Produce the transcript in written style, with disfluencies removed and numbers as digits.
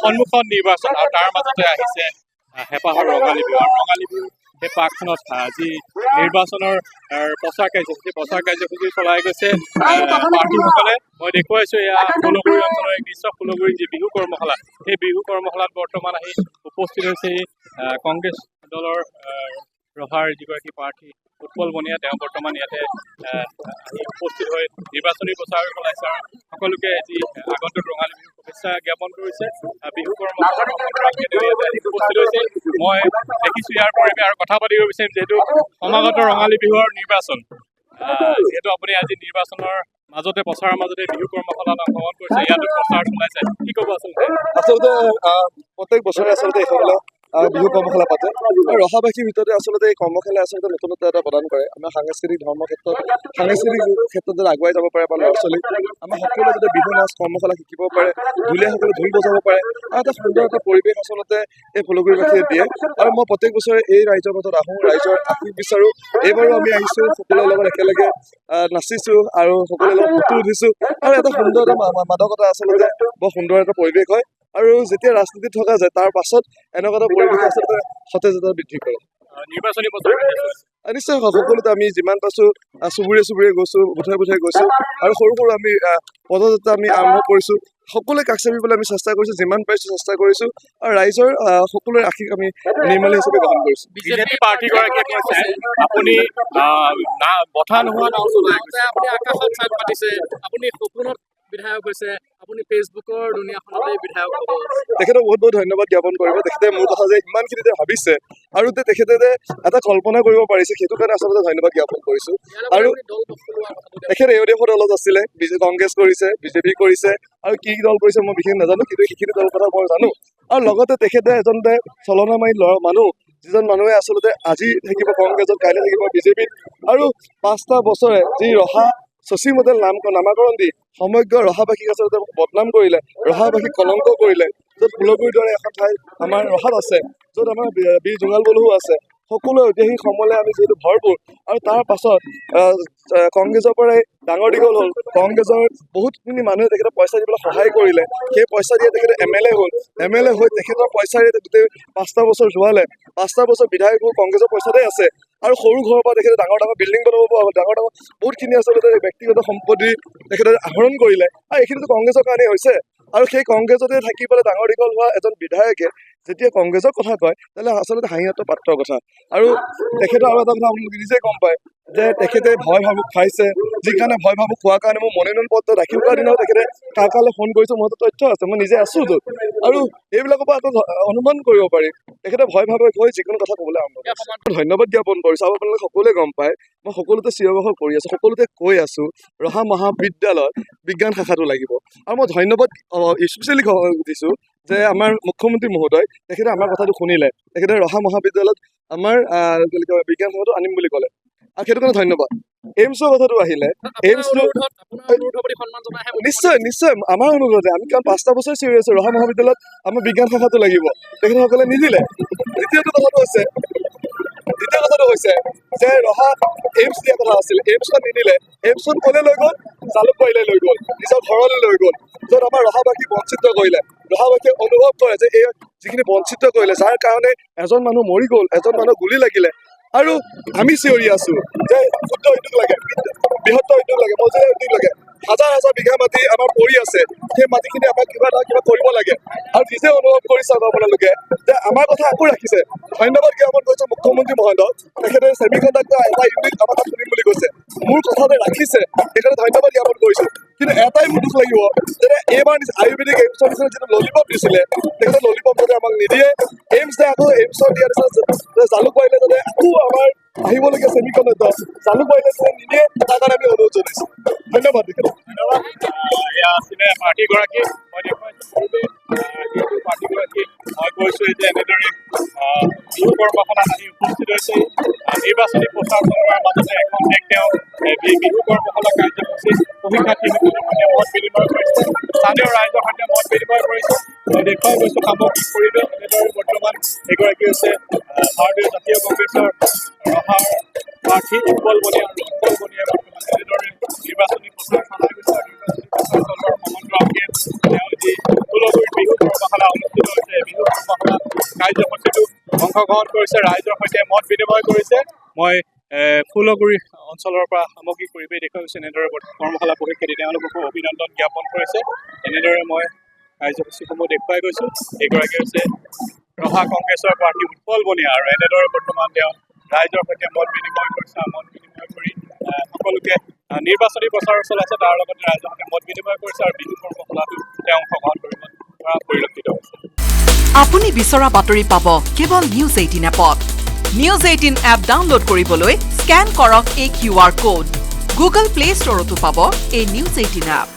সন্মুখত নিৰ্বাচন আৰু তাৰ মাজতে আহিছে হেঁপাহৰ ৰঙালী বিহু আৰু ৰঙালী বিহু সেই পাৰ্কখনত যি নিৰ্বাচনৰ প্ৰচাৰ কাৰ্যসূচী চলাই গৈছে প্ৰাৰ্থীসকলে। মই দেখুৱাইছো এয়া ফুলগুৰি অঞ্চলৰ এক দৃশ্য, ফুলগুৰি যি বিহু কৰ্মশালা, সেই বিহু কৰ্মশালাত বৰ্তমান আহি উপস্থিত হৈছে কংগ্ৰেছ দলৰ ৰহাৰ যিগৰাকী প্ৰাৰ্থী উৎপল বনিয়া। তেওঁ বৰ্তমান ইয়াতে আহি উপস্থিত হৈ নিৰ্বাচনী প্ৰচাৰ চলাইছে আৰু সকলোকে যি আগন্তুক ৰঙালী বিহু শুভেচ্ছা জ্ঞাপন কৰিছে। বিহু কৰ্মশালাত উপস্থিত হৈছে। মই দেখিছো ইয়াৰ পৰিৱেশ আৰু কথা পাতিব বিচাৰিম, যিহেতু সমাগত ৰঙালী বিহুৰ নিৰ্বাচন, যিহেতু আপুনি আজি নিৰ্বাচনৰ মাজতে প্ৰচাৰৰ মাজতে বিহু কৰ্মশালাত অংশগ্ৰহণ কৰিছে, ইয়াতো প্ৰচাৰ চলাইছে, কি ক'ব আচলতে? প্ৰত্যেক বছৰে আচলতে এইসকলে বিহু কৰ্মশালা পাতে আৰু ৰহাবাসীৰ ভিতৰতে আচলতে এই কৰ্মশালাই আচলতে নতুনত্ব এটা প্ৰদান কৰে। আমাৰ সাংস্কৃতিক ধৰ্মৰ ক্ষেত্ৰত যাতে আগুৱাই যাব পাৰে বা ল'ৰা ছোৱালী আমাৰ সকলোৱে যাতে বিহু নাচ কৰ্মশালা শিকিব পাৰে, ঢুলীয়াসকলে ঢোল বজাব পাৰে আৰু এটা সুন্দৰ এটা পৰিৱেশ আচলতে এই ফুলগুৰিবাসীয়ে দিয়ে। আৰু মই প্ৰত্যেক বছৰে এই ৰাইজৰ মাজত আহোঁ, ৰাইজৰ আশীষ বিচাৰোঁ। এইবাৰো আমি আহিছোঁ, সকলোৰে লগত একেলগে নাচিছো আৰু সকলোৰে লগত ফটো উঠিছো আৰু এটা সুন্দৰ এটা মাদকতা আচলতে বৰ সুন্দৰ এটা পৰিৱেশ হয়। আৰু যেতিয়া ৰাজনীতিত থকা যায় তাৰ পাছত এনেকুৱা এটা পৰিৱেশ আচলতে সতেজতা বৃদ্ধি কৰে। নিৰ্বাচনী প্ৰচাৰ নিশ্চয় সকলোতে আমি যিমান পাইছো চুবুৰীয়ে গৈছো, বুঠাই গৈছো আৰু সৰু আমি পদযাত্ৰা আমি আৰম্ভ কৰিছো। সকলোৱে কাষ চাপিবলৈ আমি চেষ্টা কৰিছো, যিমান পাৰিছো চেষ্টা কৰিছো আৰু ৰাইজৰ সকলোৰে আশীষ আমি নিৰ্মালী হিচাপে গ্ৰহণ কৰিছো। বিজেপি প্ৰাৰ্থীগৰাকীয়ে কৈছে আপুনি বঠা নোহোৱা নাও চলাই গৈছে, আপুনি আকাশত চাং পাতিছে, আপুনি সপোনত বিধায়ক হৈছে, আপুনি ফেচবুকৰ দুনিয়াখনতে বিধায়ক হ'ব। তেখেতক বহুত ধন্যবাদ জ্ঞাপন কৰিব। তেখেতে মোৰ কথা যে ইমানখিনি যে ভাবিছে আৰু তেখেতে যে এটা কল্পনা কৰিব পাৰিছে, সেইটো কাৰণে আচলতে ধন্যবাদ জ্ঞাপন কৰিছো। আৰু তেখেতে এওঁদেশৰ দলত আছিলে, কংগ্ৰেছ কৰিছে, বিজেপি কৰিছে আৰু কি দল কৰিছে মই বিশেষ নাজানো, কিন্তু সেইখিনি দলৰ কথা মই জানো। আৰু লগতে তেখেতে এজন চলনা মাৰি ল'ৰা মানুহ, যিজন মানুহে আচলতে আজি থাকিব কংগ্ৰেছত, কাইলৈ থাকিব বিজেপিত আৰু 5টা বছৰে যি ৰহা শশী মডেল নামাকৰণ দি সমগ্ৰ ৰহাবাসীক আচলতে বদনাম কৰিলে, ৰহাবাসীক কলংক কৰিলে। য'ত ফুলগুৰিৰ দৰে এখন ঠাই আমাৰ ৰহাত আছে, য'ত আমাৰ বীৰ জোঙাল বলুও আছে, সকলো ঐতিহাসিক সমলে আমি যিহেতু ভৰপূৰ। আৰু তাৰ পাছত কংগ্ৰেছৰ পৰাই ডাঙৰ দীঘল হ'ল, কংগ্ৰেছৰ বহুতখিনি মানুহে তেখেতক পইচা দিবলৈ সহায় কৰিলে, সেই পইচা দিয়ে তেখেতে MLA হ'ল, MLA হৈ তেখেতৰ পইচাৰে গোটেই 5টা বছৰ যোৱালে, 5টা বছৰ বিধায়ক হ'ল কংগ্ৰেছৰ পইচাতে আছে। আৰু সৰু ঘৰৰ পৰা তেখেতে ডাঙৰ বিল্ডিং বনাব পৰা হ'ল, ডাঙৰ বহুতখিনি আচলতে ব্যক্তিগত সম্পত্তি তেখেতে আহৰণ কৰিলে আৰু এইখিনিতো কংগ্ৰেছৰ কাৰণেই হৈছে। আৰু সেই কংগ্ৰেছতে থাকি পেলাই ডাঙৰ দীঘল হোৱা এজন বিধায়কে যেতিয়া কংগ্ৰেছৰ কথা কয়, তেতিয়াহ'লে আচলতে হাঁহিয়াতৰ পাত্ৰৰ কথা। আৰু তেখেতৰ আৰু এটা কথা আপোনালোকে নিজে গম পায় যে তেখেতে ভয় ভাবুক খাইছে, যি কাৰণে ভয় ভাবুক খোৱাৰ কাৰণে মোৰ মনোনয়ন পত্ৰ দাখিল কৰাৰ দিনাও তেখেতে কালে ফোন কৰিছে, মোৰ হাতত তথ্য আছে, মই নিজে আছো য'ত। আৰু এইবিলাকৰ পৰা এটা অনুমান কৰিব পাৰি তেখেতে ভয় ভাবে গৈ যিকোনো কথা ক'বলৈ আৰম্ভ কৰিছে। ধন্যবাদ জ্ঞাপন কৰিছো। আৰু আপোনালোকে সকলোৱে গম পায় মই সকলোতে চিৰবাসৰ কৰি আছো, সকলোতে কৈ আছো ৰহা মহাবিদ্যালয়ত বিজ্ঞান শাখাটো লাগিব। আৰু মই ধন্যবাদ স্পেচিয়েলি দিছো যে আমাৰ মুখ্যমন্ত্ৰী মহোদয় তেখেতে আমাৰ কথাটো শুনিলে, তেখেতে ৰহা মহাবিদ্যালয়ত আমাৰ বিজ্ঞান শাখাটো আনিম বুলি ক'লে আৰু সেইটো কাৰণে ধন্যবাদ। এইমছৰ কথাটো আহিলে, এইমছটো নিশ্চয় আমাৰ অনুৰোধে আমি কাৰণ 5টা বছৰ চিঞৰি আছো ৰহা মহাবিদ্যালয়ত আমাৰ বিজ্ঞান শাখাটো লাগিব, তেখেতসকলে নিদিলে। দ্বিতীয় কথাটো হৈছে যে ৰহা এইমছ দিয়া কথা আছিল, এইমছখন নিদিলে, এইমছখন ক'লে লৈ গ'ল, জালুকবাৰীলৈ লৈ গ'ল, নিজৰ ঘৰলৈ লৈ গ'ল, য'ত আমাৰ ৰহাবাসী বঞ্চিত কৰিলে। ৰহাবাসীয়ে অনুভৱ কৰে যে এই যিখিনি বঞ্চিত কৰিলে, যাৰ কাৰণে এজন মানুহ মৰি গ'ল, এজন মানুহ গুলি লাগিলে আৰু আমি চিঞৰি আছো যে ক্ষুদ্ৰ উদ্যোগ লাগে, বৃহত্তৰ উদ্যোগ লাগে, মজলীয়া উদ্যোগ লাগে। হাজাৰ বিঘা মাটি আমাৰ পৰি আছে, সেই মাটিখিনি আমাক কিবা কৰিব লাগে। আৰু নিজে অনুভৱ কৰিছে আপোনালোকে যে আমাৰ কথা আকৌ ৰাখিছে। ধন্যবাদ জ্ঞাপন কৰিছো মুখ্যমন্ত্ৰী মহোদয়, তেখেতে ছেমিকণ্ডাক্টৰ এটা ইউনিট আমাৰ তাত শুনিম বুলি কৈছে, মোৰ কথাতে ৰাখিছে, তেখেতে ধন্যবাদ জ্ঞাপন কৰিছো। কিন্তু এটাই মোৰ দুখ লাগিব যে এইবাৰ আয়ুৰ্বেদিক এইমছৰ নিচিনা যিটো ললিপপ দিছিলে, তেখেতে ললিপপ যাতে আমাক নিদিয়ে, এইমছ আকৌ এইমছৰ দিয়া নিচিনা জালুকবাৰীলৈ যাতে আকৌ আমাৰ আহিবলগীয়া ছেমিকণ্ডাক্টৰ জালুকবাৰীলৈ যাতে নিদিয়ে, তাৰ কাৰণে আমি অনুৰোধ জনাইছো। ধন্যবাদ। এয়া আছিলে প্ৰাৰ্থীগৰাকী। মই কৈছো যে এনেদৰে বিহু কৰ্মশালাত আহি উপস্থিত হৈছে নিৰ্বাচনী প্ৰচাৰ চলোৱাৰ মাজতে এখন দেশ তেওঁ বিহু কৰ্মশালা কাৰ্যসূচী প্ৰশিক্ষাৰ্থীসকলৰ সৈতে মত বিনিময় কৰিছে, স্থানীয় ৰাইজৰ সৈতে মত বিনিময় কৰিছে। মই দেখুৱাই গৈছো সামগ্ৰিক পৰিৱেশ। এনেদৰে বৰ্তমান এগৰাকী হৈছে ভাৰতীয় জাতীয় কংগ্ৰেছৰ ৰহাৰ প্ৰাৰ্থী উৎপল বনিয়া। উৎপল বনিয়াই বৰ্তমান এনেদৰে নিৰ্বাচনী সমান্তৰালকে তেওঁ যি ফুলগুৰিত বিহু কৰ্মশালা অনুষ্ঠিত হৈছে, বিহু কৰ্মশালা কাৰ্যসূচীটো অংশগ্ৰহণ কৰিছে, ৰাইজৰ সৈতে মত বিনিময় কৰিছে। মই ফুলগুৰি অঞ্চলৰ পৰা সামগ্ৰিক পৰিৱেশ দেখুৱাইছোঁ। এনেদৰে কৰ্মশালা প্ৰশিক্ষাৰ্থী তেওঁলোককো অভিনন্দন জ্ঞাপন কৰিছে। এনেদৰে মই কাৰ্যসূচীসমূহ দেখুৱাই গৈছোঁ। এইগৰাকী হৈছে ৰহা কংগ্ৰেছৰ প্ৰাৰ্থী উৎপল বনিয়া, আৰু এনেদৰে বৰ্তমান তেওঁ ৰাইজৰ সৈতে মত বিনিময় কৰিছে। মত বিনিময় কৰি সকলোকে নিৰ্বাচনী প্ৰচাৰ চলাইছে, তাৰ লগতে ৰাইজৰ সৈতে মত বিনিময় কৰিছে আৰু বিহু কৰ্মশালাটো তেওঁ অংশগ্ৰহণ কৰিব পৰা পৰিলক্ষিত হৈছে। আপুনি বিচৰা বাতৰি পাব কেৱল নিউজ 18 এপত। নিউজ 18 এপ ডাউনলোড কৰিবলৈ স্কেন কৰক এই QR কোড। গুগল প্লে ষ্টৰতো পাব এই নিউজ 18 এপ।